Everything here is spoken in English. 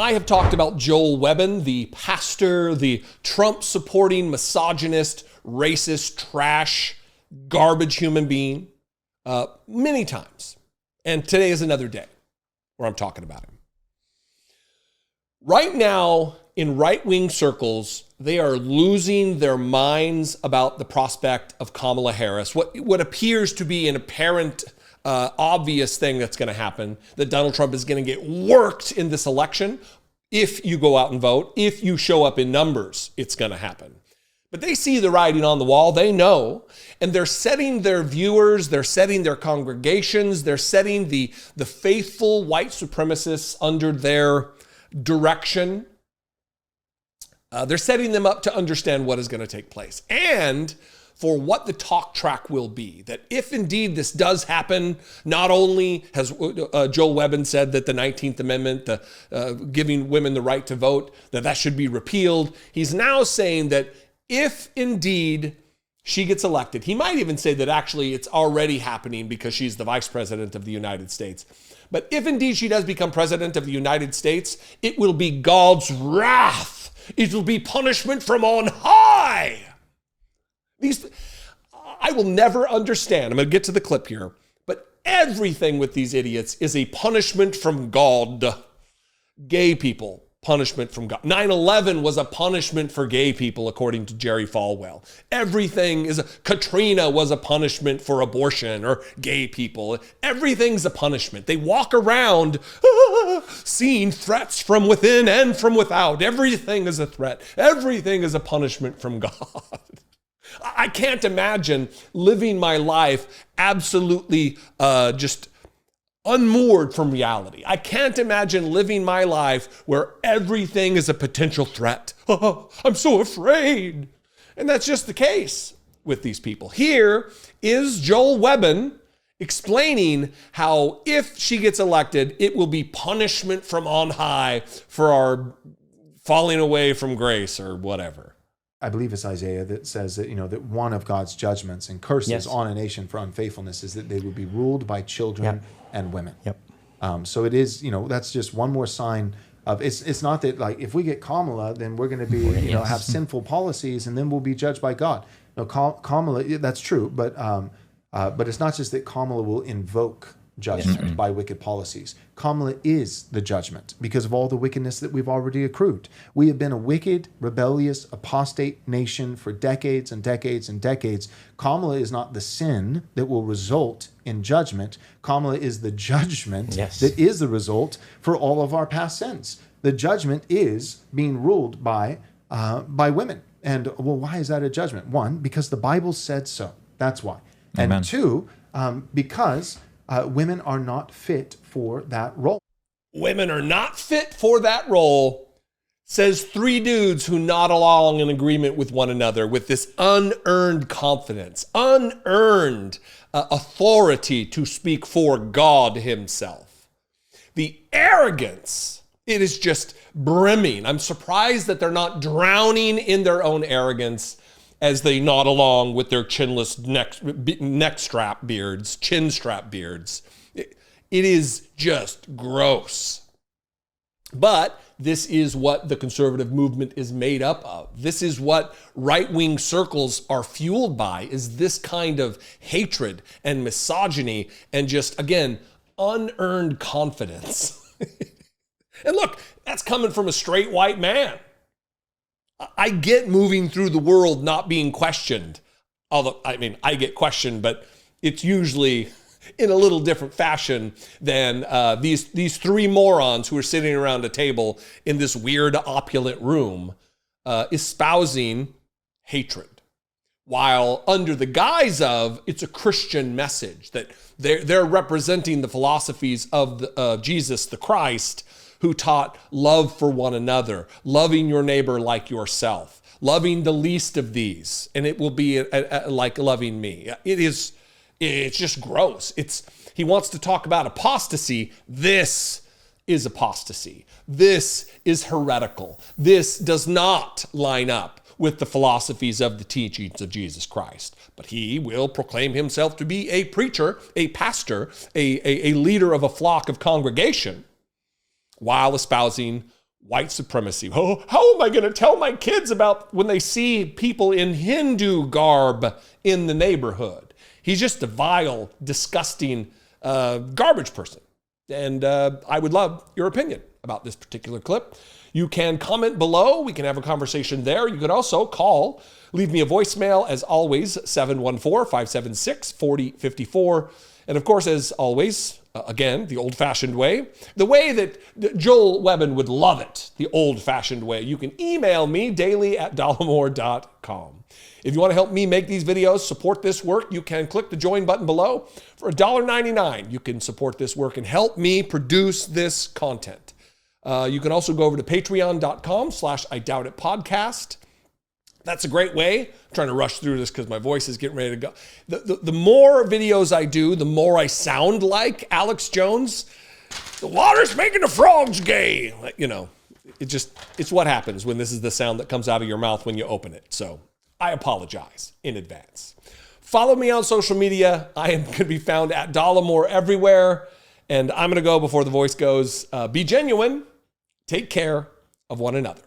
I have talked about Joel Webbon, the pastor, the Trump-supporting, misogynist, racist, trash, garbage human being, many times. And today is another day where I'm talking about him. Right now, in right-wing circles, they are losing their minds about the prospect of Kamala Harris, what appears to be an apparent, obvious thing that's going to happen, that Donald Trump is going to get worked in this election. If you go out and vote, if you show up in numbers, it's going to happen. But they see the writing on the wall, they know, and they're setting their viewers, they're setting their congregations, they're setting the faithful white supremacists under their direction. They're setting them up to understand what is going to take place and for what the talk track will be. That if indeed this does happen, not only has Joel Webbon said that the 19th Amendment, giving women the right to vote, that should be repealed. He's now saying that if indeed she gets elected, he might even say that actually it's already happening because she's the vice president of the United States. But if indeed she does become president of the United States, it will be God's wrath. It will be punishment from on high. I will never understand. I'm going to get to the clip here. But everything with these idiots is a punishment from God. Gay people, punishment from God. 9/11 was a punishment for gay people, according to Jerry Falwell. Katrina was a punishment for abortion or gay people. Everything's a punishment. They walk around seeing threats from within and from without. Everything is a threat. Everything is a punishment from God. I can't imagine living my life absolutely just unmoored from reality. I can't imagine living my life where everything is a potential threat. Oh, I'm so afraid. And that's just the case with these people. Here is Joel Webbon explaining how if she gets elected, it will be punishment from on high for our falling away from grace or whatever. I believe it's Isaiah that says that, that one of God's judgments and curses on a nation for unfaithfulness is that they would be ruled by children and women. So it is, that's just one more sign of it's not that like if we get Kamala, then we're going to be, have sinful policies and then we'll be judged by God. No, Kamala, that's true, but it's not just that Kamala will invoke judgment by wicked policies. Kamala is the judgment because of all the wickedness that we've already accrued. We have been a wicked, rebellious, apostate nation for decades and decades and decades. Kamala is not the sin that will result in judgment. Kamala is the judgment that is the result for all of our past sins. The judgment is being ruled by women. And well, why is that a judgment? One, because the Bible said so. That's why. Amen. And two, because women are not fit for that role. Women are not fit for that role, says three dudes who nod along in agreement with one another with this unearned confidence, unearned authority to speak for God himself. The arrogance, it is just brimming. I'm surprised that they're not drowning in their own arrogance as they nod along with their chinless chin strap beards. It is just gross. But this is what the conservative movement is made up of. This is what right-wing circles are fueled by, is this kind of hatred and misogyny and just, again, unearned confidence. And look, that's coming from a straight white man. I get moving through the world not being questioned. Although, I get questioned, but it's usually in a little different fashion than these three morons who are sitting around a table in this weird opulent room espousing hatred. While under the guise of it's a Christian message, that they're representing the philosophies of Jesus the Christ, who taught love for one another, loving your neighbor like yourself, loving the least of these, and it will be like loving me. It's just gross. He wants to talk about apostasy. This is apostasy. This is heretical. This does not line up with the philosophies of the teachings of Jesus Christ. But he will proclaim himself to be a preacher, a pastor, a leader of a flock of congregation, while espousing white supremacy. Oh, how am I going to tell my kids about when they see people in Hindu garb in the neighborhood? He's just a vile, disgusting, garbage person. And I would love your opinion about this particular clip. You can comment below. We can have a conversation there. You can also call, leave me a voicemail, as always, 714-576-4054. And of course, as always, again, the old-fashioned way, the way that Joel Webbon would love it, the old-fashioned way. You can email me daily@dollemore.com. If you want to help me make these videos, support this work, you can click the join button below. For $1.99, you can support this work and help me produce this content. You can also go over to patreon.com/IDoubtItPodcast. That's a great way. I'm trying to rush through this because my voice is getting ready to go. The more videos I do, the more I sound like Alex Jones. The water's making the frogs gay. You know, it's what happens when this is the sound that comes out of your mouth when you open it. So I apologize in advance. Follow me on social media. I am going to be found at Dollemore everywhere. And I'm going to go before the voice goes. Be genuine. Take care of one another.